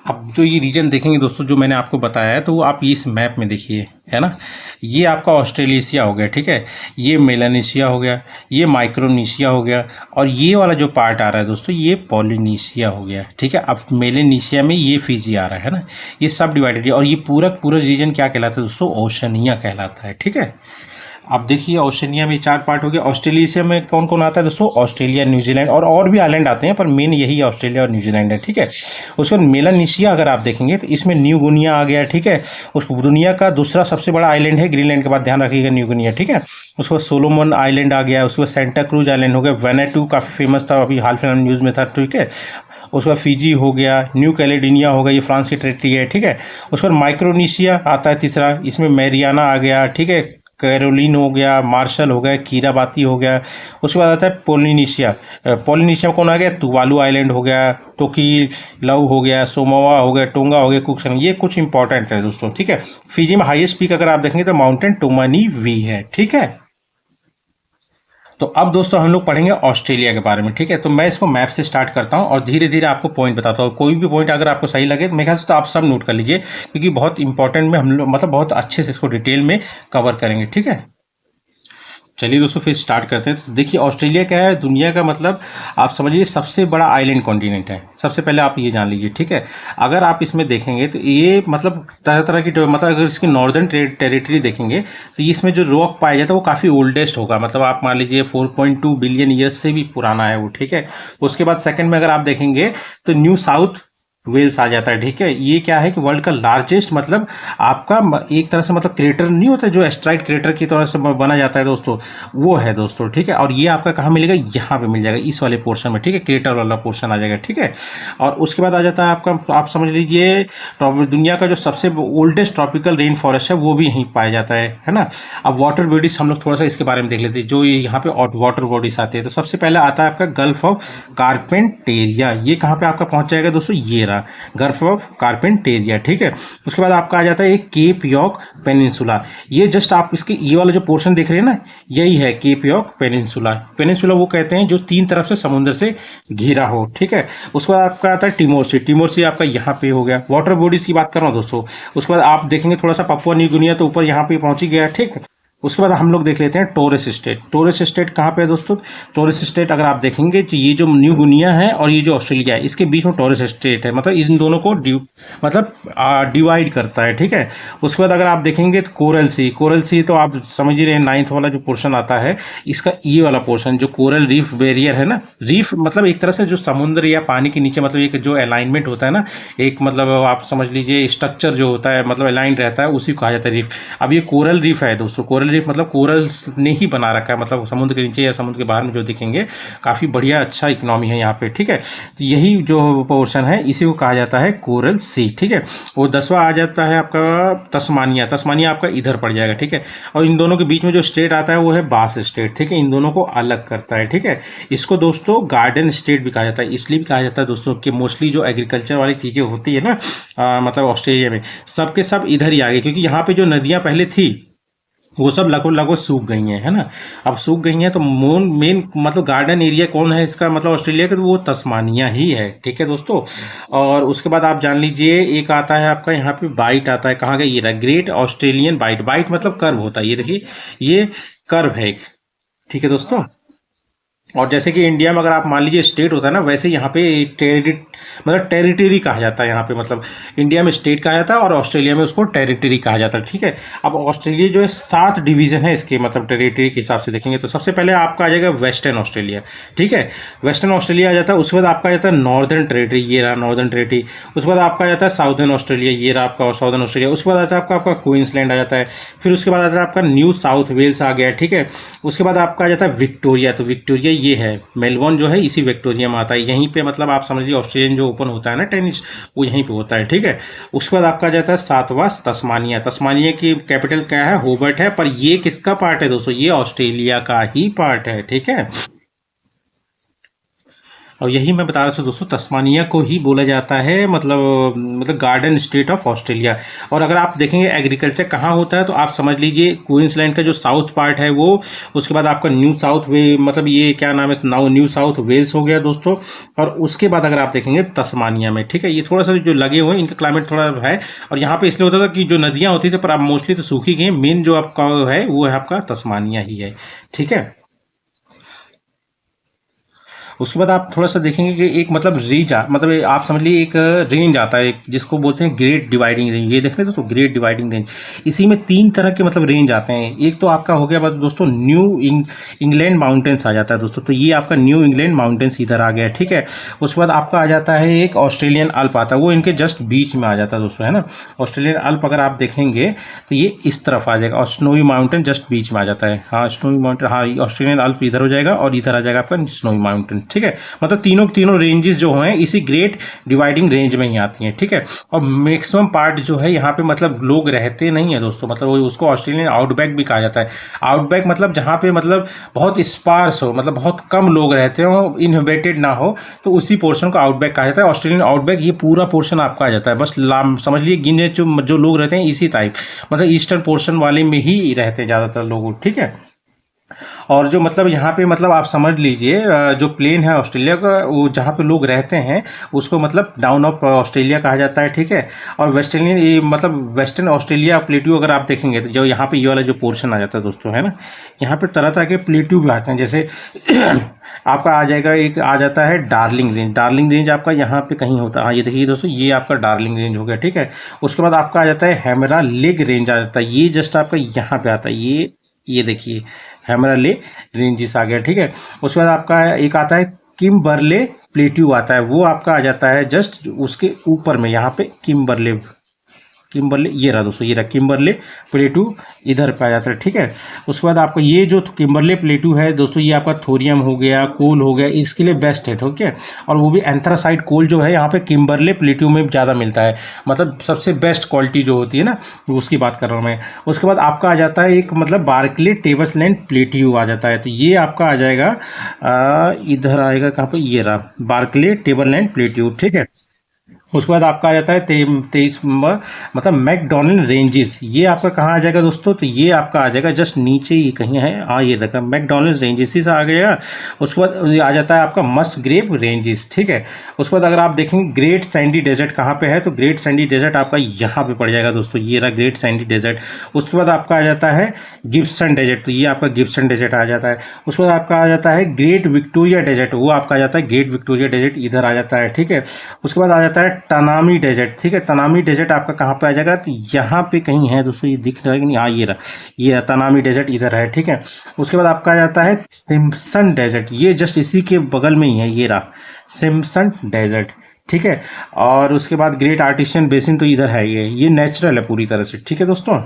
अब जो ये रीजन देखेंगे दोस्तों जो मैंने आपको बताया है, तो वो आप इस मैप में देखिए, है ना। ये आपका ऑस्ट्रेलेशिया हो गया, ठीक है, ये मेलानेशिया हो गया, ये माइक्रोनेशिया हो गया और ये वाला जो पार्ट आ रहा है दोस्तों ये पॉलिनेशिया हो गया, ठीक है। अब मेलानेशिया में ये फिजी आ रहा है ना, ये सब डिवाइडेड है। और ये पूरा रीजन क्या कहलाता है दोस्तों, ओशनिया कहलाता है, ठीक है। अब देखिए ओशनिया में 4 पार्ट हो गया। ऑस्ट्रेलिया में कौन कौन आता है दोस्तों, ऑस्ट्रेलिया, न्यूजीलैंड और भी आइलैंड आते हैं, पर मेन यही ऑस्ट्रेलिया और न्यूजीलैंड है, ठीक है। उसके बाद मेलानेशिया अगर आप देखेंगे तो इसमें न्यू गुनिया आ गया, ठीक है। उसको दुनिया का दूसरा सबसे बड़ा आइलैंड है, ग्रीनलैंड के बाद ध्यान रखिएगा न्यू गुनिया, ठीक है। उसके बाद सोलोमन आइलैंड आ गया, उसके बाद सेंटा क्रूज आइलैंड हो गया, वेनेटू काफ़ी फेमस था, अभी हाल फिलहाल न्यूज़ में था, ठीक है। उसके बाद फिजी हो गया, न्यू कैलेडोनिया हो गया, ये फ्रांस की टेरिटरी है, ठीक है। उसके बाद माइक्रोनेशिया आता है तीसरा, इसमें मैरियाना आ गया, ठीक है, कैरोलिन हो गया, मार्शल हो गया, कीराबाती हो गया। उसके बाद आता है पोलिनेशिया। पोलिनेशिया में कौन आ गया, तुवालू आइलैंड हो गया, टोकीलाऊ हो गया, सोमोआ हो गया, टोंगा हो गया, कुकसन। ये कुछ इंपॉर्टेंट है दोस्तों, ठीक है। फिजी में हाईएस्ट पीक अगर आप देखेंगे तो माउंटेन टोमानी वी है, ठीक है। तो अब दोस्तों हम लोग पढ़ेंगे ऑस्ट्रेलिया के बारे में, ठीक है। तो मैं इसको मैप से स्टार्ट करता हूँ और धीरे धीरे आपको पॉइंट बताता हूँ। कोई भी पॉइंट अगर आपको सही लगे तो मेरे ख्याल से तो आप सब नोट कर लीजिए, क्योंकि बहुत इंपॉर्टेंट में हम लोग मतलब बहुत अच्छे से इसको डिटेल में कवर करेंगे, ठीक है। चलिए दोस्तों फिर स्टार्ट करते हैं। तो देखिए ऑस्ट्रेलिया क्या है, दुनिया का मतलब आप समझिए सबसे बड़ा आइलैंड कॉन्टिनेंट है। सबसे पहले आप ये जान लीजिए, ठीक है। अगर आप इसमें देखेंगे तो ये मतलब तरह तरह की मतलब अगर इसकी नॉर्दर्न टेरिटरी देखेंगे तो इसमें जो रॉक पाया जाता है वो काफ़ी ओल्डेस्ट होगा, मतलब आप मान लीजिए 4.2 बिलियन ईयर्स से भी पुराना है वो, ठीक है। उसके बाद सेकंड में अगर आप देखेंगे तो न्यू साउथ वेल्स आ जाता है। ठीक है, ये क्या है कि वर्ल्ड का लार्जेस्ट मतलब आपका एक तरह से मतलब क्रेटर नहीं होता जो एस्ट्राइड क्रेटर की तरह से बना जाता है दोस्तों, वो है दोस्तों। ठीक है, और ये आपका कहाँ मिलेगा, यहाँ पे मिल जाएगा इस वाले पोर्शन में। ठीक है, क्रेटर वाला पोर्शन आ जाएगा। ठीक है, और उसके बाद आ जाता है आपका, आप समझ लीजिए दुनिया का जो सबसे ओल्डेस्ट ट्रॉपिकल रेन फॉरेस्ट है वो भी यहीं पाया जाता है ना। अब वाटर बॉडीज हम लोग थोड़ा सा इसके बारे में देख लेते हैं, जो यहाँ पे वाटर बॉडीज आते हैं। तो सबसे पहले आता है आपका गल्फ ऑफ कारपेंटेरिया। ये कहाँ पे आपका पहुंच जाएगा दोस्तों, ये रहा गल्फ ऑफ कारपेंटेरिया। ठीक है, उसके बाद आपका आ जाता है एक केप यॉर्क पेनिनसुला। ये जस्ट आप इसके ये वाला जो पोर्शन देख रहे हैं ना, यही है केप यॉर्क पेनिनसुला। पेनिनसुला वो कहते हैं जो 3 तरफ से समुद्र से घिरा हो। ठीक है, उसके बाद आपका आता है टिमोर सी। टिमोर सी आपका यहाँ पे हो गया। वाटर बॉडीज की बात कर रहा हूँ दोस्तों। उसके बाद आप देखेंगे थोड़ा सा पपुआ न्यू गिनिया तो ऊपर यहाँ पे पहुंच ही गया। ठीक, उसके बाद हम लोग देख लेते हैं टोरेस स्टेट। टोरेस स्टेट कहाँ पे है दोस्तों, टोरेस स्टेट अगर आप देखेंगे तो ये जो न्यू गुनिया है और ये जो ऑस्ट्रेलिया है, इसके बीच में टोरेस स्टेट है। मतलब इन दोनों को डिवाइड करता है। ठीक है, उसके बाद अगर आप देखेंगे तो कोरल सी। कोरल सी तो आप समझ ही रहे हैं, 9th वाला जो पोर्शन आता है इसका, ये वाला पोर्शन जो कोरल रीफ बैरियर है ना। रीफ मतलब एक तरह से जो समुद्र या पानी के नीचे मतलब एक जो अलाइनमेंट होता है ना, एक मतलब आप समझ लीजिए स्ट्रक्चर जो होता है मतलब अलाइन रहता है, उसी को कहा जाता है रीफ। अब ये कोरल रीफ है दोस्तों। कोरल रीफ मतलब कोरल ने ही बना रखा है, मतलब समुद्र के नीचे या समुद्र के बाहर में जो दिखेंगे, काफ़ी बढ़िया अच्छा इकोनॉमी है यहाँ पे। ठीक है, तो यही जो पोर्शन है इसी को कहा जाता है कोरल सी। ठीक है, वो 10वां आ जाता है आपका तस्मानिया। तस्मानिया आपका इधर पड़ जाएगा। ठीक है, और इन दोनों के बीच में जो स्टेट आता है वो है बास स्टेट। ठीक है, इन दोनों को अलग करता है। ठीक है, इसको दोस्तों गार्डन स्टेट भी कहा जाता है। इसलिए भी कहा जाता है दोस्तों कि मोस्टली जो एग्रीकल्चर वाली चीज़ें होती है ना मतलब ऑस्ट्रेलिया में, सब के सब इधर ही आ गए, क्योंकि यहाँ पे जो नदियाँ पहले थी वो सब लगभग लगभग सूख गई हैं, है ना। अब सूख गई हैं तो मेन मतलब गार्डन एरिया कौन है इसका मतलब ऑस्ट्रेलिया का, तो वो तस्मानिया ही है। ठीक है दोस्तों, और उसके बाद आप जान लीजिए एक आता है आपका यहाँ पे बाइट आता है। कहाँ का, ये रहा ग्रेट ऑस्ट्रेलियन बाइट। बाइट मतलब कर्व होता है, ये देखिए ये कर्व है एक। ठीक है दोस्तों, और जैसे कि इंडिया में अगर आप मान लीजिए स्टेट होता है ना, वैसे यहाँ पे टेरिटरी कहा जाता है। यहाँ पे मतलब इंडिया में स्टेट कहा जाता है और ऑस्ट्रेलिया में उसको टेरिटरी कहा जाता है। ठीक है, अब ऑस्ट्रेलिया जो है 7 डिवीजन है इसके मतलब टेरिटरी के हिसाब से देखेंगे तो सबसे पहले आपका आ जाएगा वेस्टर्न ऑस्ट्रेलिया। ठीक है, वेस्टर्न ऑस्ट्रेलिया आ जाता है। उसके बाद आपका आ जाता है नॉर्दर्न टेरिटरी, ये रहा नॉर्दर्न टेरिटरी। उसके बाद आपका आ जाता है साउदर्न ऑस्ट्रेलिया, ये रहा आपका साउदर्न ऑस्ट्रेलिया। उसके बाद आता है आपका क्वींसलैंड आ जाता है। फिर उसके बाद आता है आपका न्यू साउथ वेल्स आ गया। ठीक है, उसके बाद आपका आ जाता है विक्टोरिया। तो विक्टोरिया ये है, मेलबोर्न जो है इसी विक्टोरिया में आता है। यहीं पे मतलब आप समझ लीजिए ऑस्ट्रेलियन जो ओपन होता है ना टेनिस, वो यहीं पे होता है। ठीक है, उसके बाद आपका जाता है 7वां तस्मानिया। तस्मानिया की कैपिटल क्या है, होबर्ट है। पर ये किसका पार्ट है दोस्तों, ये ऑस्ट्रेलिया का ही पार्ट है। ठीक है, और यही मैं बता रहा था दोस्तों, तस्मानिया को ही बोला जाता है मतलब गार्डन स्टेट ऑफ ऑस्ट्रेलिया। और अगर आप देखेंगे एग्रीकल्चर कहाँ होता है तो आप समझ लीजिए क्वींसलैंड का जो साउथ पार्ट है वो, उसके बाद आपका न्यू साउथ वे मतलब ये क्या नाम है न्यू साउथ वेल्स हो गया दोस्तों। और उसके बाद अगर आप देखेंगे तस्मानिया में, ठीक है, ये थोड़ा सा जो लगे हुए हैं इनका क्लाइमेट थोड़ा है। और यहाँ पे इसलिए होता था कि जो नदियाँ होती थी पर अब मोस्टली तो सूखी गई। मेन जो आपका है वो है आपका तस्मानिया ही है। ठीक है, उसके बाद आप थोड़ा सा देखेंगे कि एक मतलब मतलब आप समझ लीजिए एक रेंज आता है जिसको बोलते हैं ग्रेट डिवाइडिंग रेंज। ये देख रहे हो तो ग्रेट डिवाइडिंग रेंज, इसी में 3 तरह के मतलब रेंज आते हैं। एक तो आपका हो गया बस दोस्तों न्यू इंग्लैंड माउंटेन्स आ जाता है दोस्तों। तो ये आपका न्यू इंग्लैंड माउंटेन्स इधर आ गया। ठीक है, उसके बाद आपका आ जाता है एक ऑस्ट्रेलियन अल्प आता है, वो इनके जस्ट बीच में आ जाता है दोस्तों, है ना। ऑस्ट्रेलियन अल्प अगर आप देखेंगे तो ये इस तरफ आ जाएगा और स्नोई माउंटेन जस्ट बीच में आ जाता है। हाँ स्नोई माउंटेन, हाँ ऑस्ट्रेलियन अल्प इधर हो जाएगा और इधर आ जाएगा आपका स्नोई माउंटेन। ठीक है, मतलब तीनों रेंजेस जो हैं इसी ग्रेट डिवाइडिंग रेंज में ही आती हैं। ठीक है, और मैक्सिमम पार्ट जो है यहाँ पे मतलब लोग रहते नहीं है दोस्तों, मतलब उसको ऑस्ट्रेलियन आउटबैक भी कहा जाता है। आउटबैक मतलब जहाँ पे मतलब बहुत स्पार्स हो, मतलब बहुत कम लोग रहते हो, इनहेबिटेड ना हो, तो उसी पोर्शन को आउटबैक कहा जाता है। ऑस्ट्रेलियन आउटबैक ये पूरा पोर्शन आपका आ जाता है। बस समझ लीजिए गिने जो लोग रहते हैं इसी टाइप मतलब ईस्टर्न पोर्शन वाले में ही रहते हैं ज़्यादातर लोग। ठीक है, और जो मतलब यहाँ पे मतलब आप समझ लीजिए जो प्लेन है ऑस्ट्रेलिया का, वो जहाँ पे लोग रहते हैं उसको मतलब डाउन ऑफ ऑस्ट्रेलिया कहा जाता है। ठीक है, और मतलब वेस्टर्न ऑस्ट्रेलिया प्लेट्यू अगर आप देखेंगे तो जो यहाँ पे ये वाला जो पोर्शन आ जाता है दोस्तों, है ना, यहाँ पे तरह तरह के प्लेट्यू भी आते हैं। जैसे आपका आ जाएगा एक आ जाता है डार्लिंग रेंज। डार्लिंग रेंज आपका यहाँ पे कहीं होता है, हाँ ये देखिए दोस्तों ये आपका डार्लिंग रेंज हो गया। ठीक है, उसके बाद आपका आ जाता है हैमरा लेक रेंज आ जाता है, ये जस्ट आपका यहाँ पे आता है, ये देखिए हैमरा ले रेंजेस आ गया। ठीक है, उसके बाद आपका एक आता है किम्बरले प्लेट्यू आता है वो आपका आ जाता है जस्ट उसके ऊपर में, यहाँ पे किम्बरले ये रहा दोस्तों, ये रहा किम्बरले प्लेटू इधर पे आ जाता है, ठीक है। उसके बाद आपका ये जो किम्बरले प्लेटू है दोस्तों, ये आपका थोरियम हो गया, कोल हो गया, इसके लिए बेस्ट है, ठीक है। और वो भी एंथ्रासाइट कोल जो है यहाँ पे किम्बरले प्लेटू में ज़्यादा मिलता है, मतलब सबसे बेस्ट क्वालिटी जो होती है ना, उसकी बात कर रहा हूँ मैं। उसके बाद आपका आ जाता है एक मतलब बार्कले टेबल्सलैंड प्लेट्यू आ जाता है, तो ये आपका आ जाएगा इधर आएगा, कहाँ पर, ये रहा बार्कले टेबललैंड प्लेट्यू, ठीक है। उसके बाद आपका आ जाता है 23 नंबर मतलब मैकडॉनल्ड रेंजेस, ये आपका कहाँ आ जाएगा दोस्तों, तो ये आपका आ जाएगा जस्ट नीचे ही कहीं है, हाँ ये देखा मैकडॉनल्ड रेंजेस ही आ गया। उसके बाद ये आ जाता है आपका मस्ट ग्रेव रेंजेस, ठीक है। उसके बाद अगर आप देखेंगे ग्रेट सैंडी डेजर्ट कहाँ पे है, तो ग्रेट सैंडी डेजर्ट आपका यहाँ पे पड़ जाएगा दोस्तों, ये रहा ग्रेट सैंडी डेजर्ट। उसके बाद आपका आ जाता है गिब्सन डेजर्ट, तो ये आपका गिब्सन डेजर्ट आ जाता है। उसके बाद आपका आ जाता है ग्रेट विक्टोरिया डेजर्ट, वो आपका आ जाता है ग्रेट विक्टोरिया डेजर्ट, इधर आ जाता है, ठीक है। उसके बाद आ जाता है तनामी डेजर्ट, ठीक है। तनामी डेजर्ट आपका कहाँ पे आ जाएगा, तो यहाँ पे कहीं है दोस्तों, ये दिख रहा है कि नहीं, हाँ ये रहा, ये तनामी डेजर्ट इधर है, ठीक है। उसके बाद आपका आ जाता है सिम्पसन डेजर्ट, ये जस्ट इसी के बगल में ही है, ये रहा सिम्पसन डेजर्ट, ठीक है। और उसके बाद ग्रेट आर्टिशियन बेसिन तो इधर है, ये नेचुरल है पूरी तरह से, ठीक है दोस्तों।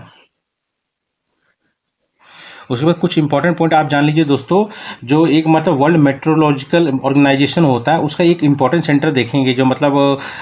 उसके बाद कुछ इंपॉर्टेंट पॉइंट आप जान लीजिए दोस्तों, जो एक मतलब वर्ल्ड मेट्रोलॉजिकल ऑर्गेनाइजेशन होता है उसका एक इंपॉर्टेंट सेंटर देखेंगे, जो मतलब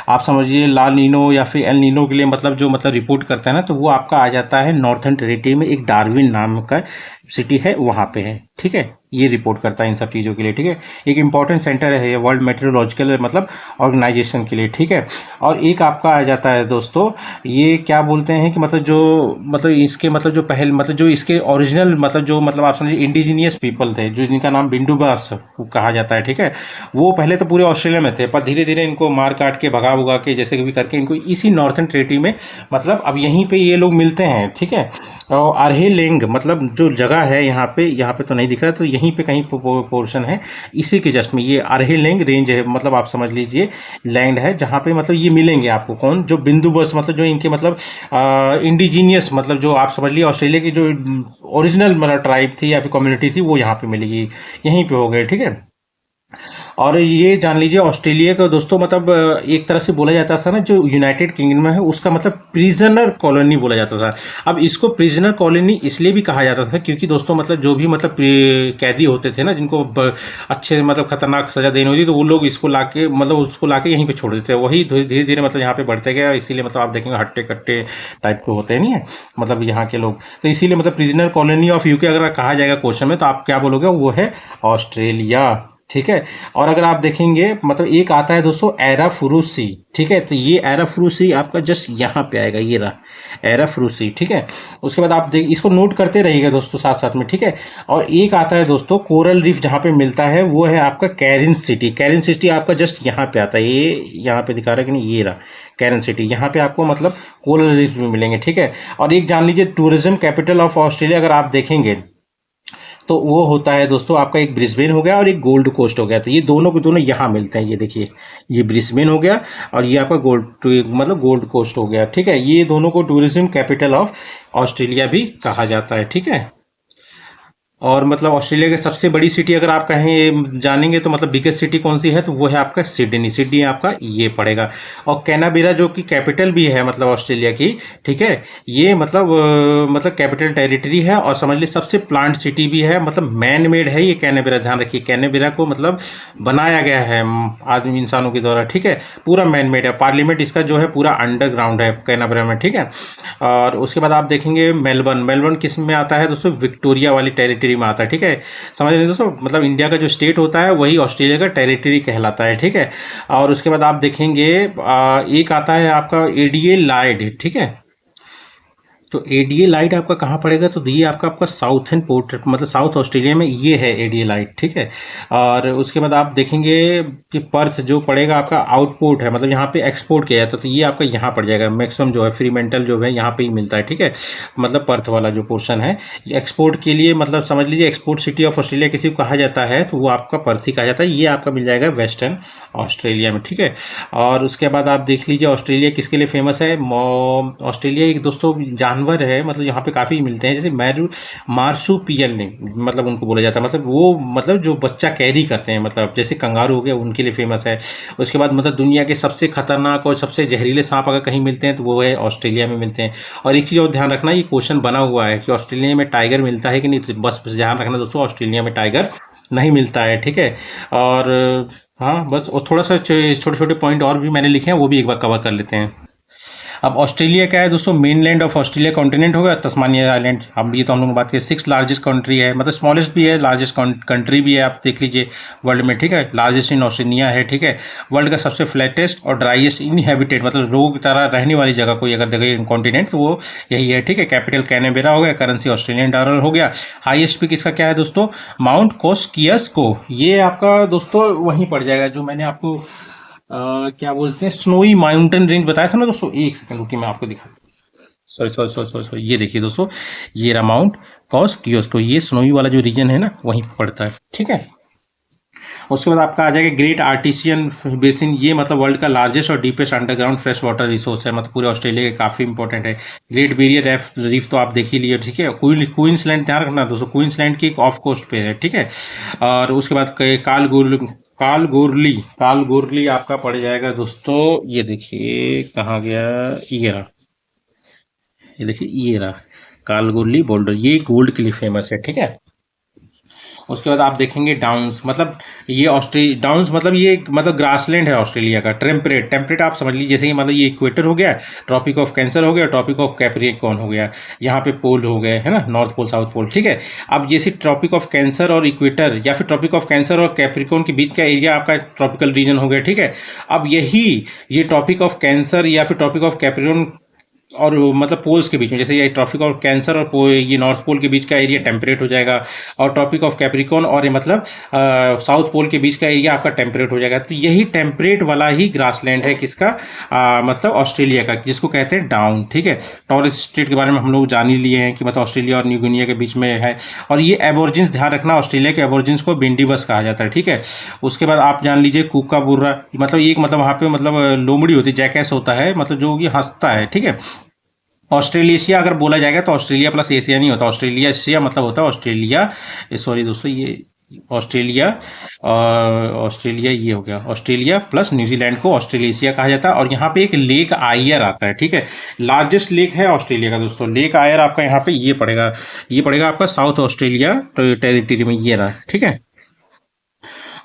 आप समझिए ला नीनो या फिर एल नीनो के लिए मतलब जो मतलब रिपोर्ट करता है ना, तो वो आपका आ जाता है नॉर्थर्न टेरिटरी में, एक डार्विन नाम का सिटी है वहाँ पे है, ठीक है। ये रिपोर्ट करता है इन सब चीज़ों के लिए, ठीक है। एक इंपॉर्टेंट सेंटर है ये वर्ल्ड मेट्रोलॉजिकल मतलब ऑर्गेनाइजेशन के लिए, ठीक है। और एक आपका आ जाता है दोस्तों, ये क्या बोलते हैं कि मतलब जो मतलब इसके मतलब जो पहले मतलब जो इसके ओरिजिनल मतलब जो मतलब आप समझिए इंडिजीनियस पीपल थे, जो जिनका नाम बिंडुबास कहा जाता है, ठीक है। वो पहले तो पूरे ऑस्ट्रेलिया में थे, पर धीरे धीरे इनको मार काट के भगा भगा के जैसे भी करके इनको इसी नॉर्थर्न टेरिटरी में मतलब अब यहीं पे ये लोग मिलते हैं, ठीक है। और आर्हेलेंग मतलब जो जगह है यहाँ पे तो नहीं दिख रहा, तो यहीं पे कहीं पोर्शन है इसी के जस्ट में, ये आर्हेलेंग रेंज है, मतलब आप समझ लीजिए लैंड है जहाँ पे मतलब ये मिलेंगे आपको, कौन, जो बिंदु बस मतलब जो इनके मतलब इंडिजीनियस मतलब जो आप समझ लीजिए ऑस्ट्रेलिया की जो ओरिजिनल मतलब ट्राइब थी या फिर कम्युनिटी थी, वो यहाँ पे मिलेगी, यहीं पे हो गए, ठीक है। और ये जान लीजिए ऑस्ट्रेलिया का दोस्तों मतलब एक तरह से बोला जाता था ना, जो यूनाइटेड किंगडम है उसका मतलब प्रिजनर कॉलोनी बोला जाता था। अब इसको प्रिजनर कॉलोनी इसलिए भी कहा जाता था क्योंकि दोस्तों मतलब जो भी मतलब कैदी होते थे ना, जिनको अच्छे मतलब खतरनाक सजा देनी होती, तो वो लोग इसको लाके मतलब उसको लाके यहीं पे छोड़ देते हैं, वही धीरे धीरे मतलब यहाँ पे बढ़ते गए, इसीलिए मतलब आप देखेंगे हट्टे कट्टे टाइप के होते हैं, नहीं है मतलब यहाँ के लोग, तो इसीलिए मतलब प्रिजनर कॉलोनी ऑफ यूके अगर कहा जाएगा क्वेश्चन में, तो आप क्या बोलोगे, वो है ऑस्ट्रेलिया, ठीक है। और अगर आप देखेंगे मतलब एक आता है दोस्तों एराफुरुसी, ठीक है, तो ये एराफुरुसी आपका जस्ट यहाँ पे आएगा, ये रहा एराफुरुसी, ठीक है। उसके बाद आप देख इसको नोट करते रहिएगा दोस्तों साथ साथ में, ठीक है। और एक आता है दोस्तों कोरल रीफ जहाँ पे मिलता है, वो है आपका कैरिन सिटी, कैरिन सिटी आपका जस्ट यहाँ पे आता है, ये यहाँ पे दिखा रहा है कि नहीं, ये रहा कैरिन सिटी, यहाँ पे आपको मतलब कोरल रीफ में मिलेंगे, ठीक है। और एक जान लीजिए टूरिज्म कैपिटल ऑफ ऑस्ट्रेलिया अगर आप देखेंगे तो वो होता है दोस्तों आपका, एक ब्रिस्बेन हो गया और एक गोल्ड कोस्ट हो गया, तो ये दोनों के दोनों यहाँ मिलते हैं, ये देखिए ये ब्रिस्बेन हो गया और ये आपका गोल्ड कोस्ट हो गया, ठीक है। ये दोनों को टूरिज्म कैपिटल ऑफ ऑस्ट्रेलिया भी कहा जाता है, ठीक है। और मतलब ऑस्ट्रेलिया की सबसे बड़ी सिटी अगर आप कहें जानेंगे तो मतलब बिगेस्ट सिटी कौन सी है, तो वो है आपका सिडनी, सिडनी आपका ये पड़ेगा। और कैनबेरा जो कि कैपिटल भी है मतलब ऑस्ट्रेलिया की, ठीक है, ये मतलब कैपिटल टेरिटरी है, और समझ लीजिए सबसे प्लांट सिटी भी है, मतलब मैन मेड है ये कैनबेरा, ध्यान रखिए कैनबेरा को मतलब बनाया गया है आदमी इंसानों के द्वारा, ठीक है, पूरा मैन मेड है। पार्लियामेंट इसका जो है पूरा अंडरग्राउंड है कैनबेरा में, ठीक है। और उसके बाद आप देखेंगे मेलबर्न, मेलबर्न किस में आता है दोस्तों, विक्टोरिया वाली टेरिटरी में आता है, ठीक है। समझ रहे दोस्तों, मतलब इंडिया का जो स्टेट होता है वही ऑस्ट्रेलिया का टेरिटरी कहलाता है, ठीक है। और उसके बाद आप देखेंगे एक आता है आपका एडिलेड, ठीक है। तो एडिलेड आपका कहाँ पड़ेगा, तो ये आपका साउथर्न पोर्ट मतलब साउथ ऑस्ट्रेलिया में ये है एडिलेड, ठीक है। और उसके बाद आप देखेंगे कि पर्थ जो पड़ेगा आपका आउटपोर्ट है, मतलब यहाँ पे एक्सपोर्ट किया जाता है, तो ये आपका यहाँ पड़ जाएगा मैक्सिमम जो है फ्रीमेंटल जो है यहाँ पे ही मिलता है, ठीक है। मतलब पर्थ वाला जो पोर्शन है एक्सपोर्ट के लिए मतलब समझ लीजिए एक्सपोर्ट सिटी ऑफ ऑस्ट्रेलिया किसी को कहा जाता है, तो वो आपका पर्थ ही कहा जाता है, ये आपका मिल जाएगा वेस्टर्न ऑस्ट्रेलिया में, ठीक है। और उसके बाद आप देख लीजिए ऑस्ट्रेलिया किसके लिए फेमस है, ऑस्ट्रेलिया एक दोस्तों जान जानवर है, मतलब यहाँ पे काफ़ी मिलते हैं, जैसे मार्सुपियल ने मतलब उनको बोला जाता है, मतलब वो मतलब जो बच्चा कैरी करते हैं, मतलब जैसे कंगारू हो गया उनके लिए फेमस है। उसके बाद मतलब दुनिया के सबसे खतरनाक और सबसे जहरीले सांप अगर कहीं मिलते हैं तो वो है ऑस्ट्रेलिया में मिलते हैं। और एक चीज़ और ध्यान रखना, ये क्वेश्चन बना हुआ है कि ऑस्ट्रेलिया में टाइगर मिलता है कि नहीं, तो बस ध्यान रखना दोस्तों, ऑस्ट्रेलिया में टाइगर नहीं मिलता है, ठीक है। और हाँ बस, और थोड़ा सा छोटे छोटे पॉइंट और भी मैंने लिखे हैं, वो भी एक बार कवर कर लेते हैं। अब ऑस्ट्रेलिया क्या है दोस्तों, मेनलैंड ऑफ ऑस्ट्रेलिया कॉन्टिनेंट होगा, तस्मानिया आइलैंड। अब ये तो हम लोग बात करें, 6 लार्जेस्ट कंट्री है, मतलब स्मॉलेस्ट भी है, लार्जेस्ट कंट्री भी है, आप देख लीजिए वर्ल्ड में, ठीक है। लार्जेस्ट इन ओशिनिया है, ठीक है। वर्ल्ड का सबसे फ्लैटेस्ट और ड्राइएस्ट इनहेबिटेड, मतलब लोग तरह रहने वाली जगह कोई अगर देखें कॉन्टिनेंट तो वो यही है, ठीक है। कैपिटल कैनबेरा हो गया, करेंसी ऑस्ट्रेलियन डॉलर हो गया। हाईएस्ट पिक इसका क्या है दोस्तों, माउंट कोस्कियस्को, ये आपका दोस्तों वहीं पड़ जाएगा जो मैंने आपको क्या बोलते हैं, स्नोई माउंटेन रेंज बताया था ना दोस्तों। एक सेकंड रुकिए, मैं आपको दिखा, सॉरी, ये देखिए दोस्तों, ये रहा माउंट कोस्कियस्को, ये स्नोई वाला जो रीजन है ना वहीं पड़ता है, ठीक है। उसके बाद आपका आ जाएगा ग्रेट आर्टिसियन बेसिन, ये मतलब वर्ल्ड का लार्जेस्ट और deepest underground fresh water resource है, मतलब पूरे ऑस्ट्रेलिया के काफ़ी इंपॉर्टेंट है। ग्रेट बैरियर रीफ तो आप देख ही लिए, ठीक है। क्वींसलैंड ध्यान रखना दोस्तों, क्वींसलैंड की एक ऑफ कोस्ट पे है, ठीक है। और उसके बाद कालगोरली आपका पड़ जाएगा दोस्तों, ये देखिए कहाँ गया, ये रहा, ये देखिए ये रहा कालगोरली बोल्डर, ये गोल्ड के लिए फेमस है, ठीक है। उसके बाद आप देखेंगे डाउन्स, मतलब ये डाउन्स मतलब ये मतलब ग्रासलैंड है ऑस्ट्रेलिया का। टेम्परेट आप समझ लीजिए, जैसे कि मतलब ये इक्वेटर हो गया, ट्रॉपिक ऑफ कैंसर हो गया, ट्रॉपिक ऑफ कैप्रिकॉर्न हो गया, यहाँ पे पोल हो गए, है ना, नॉर्थ पोल साउथ पोल, ठीक है। अब जैसे ट्रॉपिक ऑफ कैंसर और इक्वेटर, या फिर ट्रॉपिक ऑफ कैंसर और कैप्रिकॉर्न के बीच का एरिया आपका ट्रॉपिकल रीजन हो गया, ठीक है। अब ये ट्रॉपिक ऑफ कैंसर या फिर ट्रॉपिक ऑफ कैप्रिकॉर्न और मतलब पोल्स के बीच में, जैसे ये ट्रॉपिक ऑफ कैंसर और ये नॉर्थ पोल के बीच का एरिया टेम्परेट हो जाएगा, और ट्रॉपिक ऑफ कैप्रिकॉर्न और ये मतलब साउथ पोल के बीच का एरिया आपका टेम्परेट हो जाएगा। तो यही टेम्परेट वाला ही ग्रासलैंड है किसका, मतलब ऑस्ट्रेलिया का, जिसको कहते हैं डाउन, ठीक है। टॉरेस स्ट्रेट के बारे में हम लोग जान ही लिए हैं कि मतलब ऑस्ट्रेलिया और न्यू गिनिया के बीच में है। और ये एबोर्जिन्स, ध्यान रखना, ऑस्ट्रेलिया के एबोर्जिन्स को बेंडिबस कहा जाता है, ठीक है। उसके बाद आप जान लीजिए कूकाबुर्रा, मतलब एक मतलब वहाँ पे मतलब लोमड़ी होती है, जैकैस होता है, मतलब जो ये हंसता है, ठीक है। ऑस्ट्रेलेशिया अगर बोला जाएगा तो ऑस्ट्रेलिया प्लस एशिया नहीं होता, ऑस्ट्रेलिया एशिया मतलब होता है ऑस्ट्रेलिया, सॉरी दोस्तों, ये ऑस्ट्रेलिया ये हो गया, ऑस्ट्रेलिया प्लस न्यूजीलैंड को ऑस्ट्रेलेशिया कहा जाता है। और यहाँ पे एक लेक आयर आता है, ठीक है। लार्जेस्ट लेक है ऑस्ट्रेलिया का दोस्तों, लेक आयर आपका यहाँ पे ये पड़ेगा आपका साउथ ऑस्ट्रेलिया टेरिटरी में, ये रहा, ठीक है।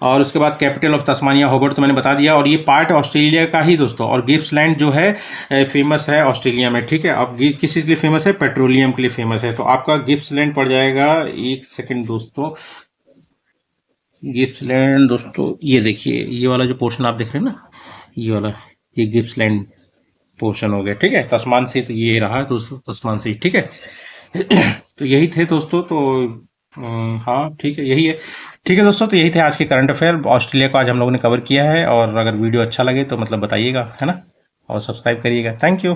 और उसके बाद कैपिटल ऑफ तस्मानिया होबर्ट तो मैंने बता दिया, और ये पार्ट ऑस्ट्रेलिया का ही दोस्तों। और गिप्सलैंड जो है फेमस है ऑस्ट्रेलिया में, ठीक है। अब किस चीज़ के लिए फेमस है, पेट्रोलियम के लिए फेमस है। तो आपका गिप्सलैंड पड़ जाएगा, एक सेकंड दोस्तों, गिप्सलैंड दोस्तों, ये देखिए ये वाला जो पोर्शन आप देख रहे हैं ना, ये वाला, ये गिप्सलैंड पोर्शन हो गया, ठीक है। तस्मान से तो ये रहा दोस्तों, तस्मान से, ठीक है। तो यही थे दोस्तों, तो हाँ ठीक है, यही है, ठीक है दोस्तों। तो यही थे आज के करंट अफेयर, ऑस्ट्रेलिया को आज हम लोगों ने कवर किया है। और अगर वीडियो अच्छा लगे तो मतलब बताइएगा, है ना, और सब्सक्राइब करिएगा। Thank you.